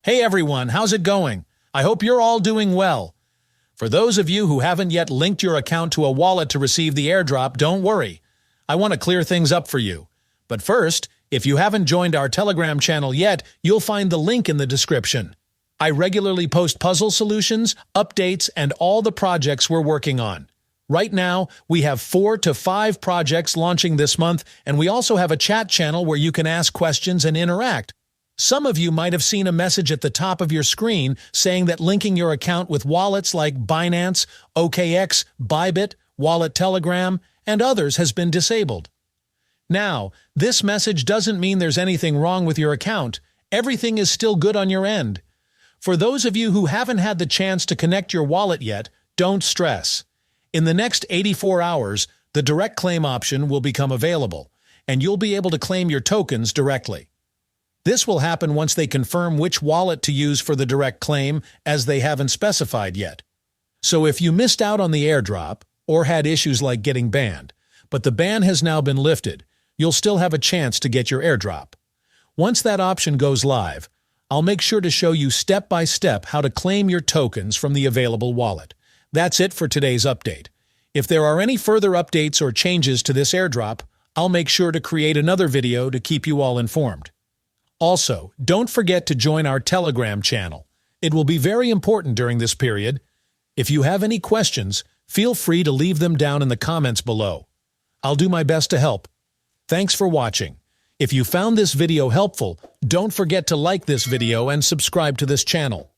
Hey everyone, how's it going? I hope you're all doing well. For those of you who haven't yet linked your account to a wallet to receive the airdrop, don't worry. I want to clear things up for you. But first, if you haven't joined our Telegram channel yet, you'll find the link in the description. I regularly post puzzle solutions, updates, and all the projects we're working on. Right now, we have 4 to 5 projects launching this month, and we also have a chat channel where you can ask questions and interact. Some of you might have seen a message at the top of your screen saying that linking your account with wallets like Binance, OKX, Bybit, Wallet Telegram, and others has been disabled. Now, this message doesn't mean there's anything wrong with your account. Everything is still good on your end. For those of you who haven't had the chance to connect your wallet yet, don't stress. In the next 84 hours, the direct claim option will become available, and you'll be able to claim your tokens directly. This will happen once they confirm which wallet to use for the direct claim, as they haven't specified yet. So if you missed out on the airdrop, or had issues like getting banned, but the ban has now been lifted, you'll still have a chance to get your airdrop. Once that option goes live, I'll make sure to show you step-by-step how to claim your tokens from the available wallet. That's it for today's update. If there are any further updates or changes to this airdrop, I'll make sure to create another video to keep you all informed. Also, don't forget to join our Telegram channel. It will be very important during this period. If you have any questions, feel free to leave them down in the comments below. I'll do my best to help. Thanks for watching. If you found this video helpful, don't forget to like this video and subscribe to this channel.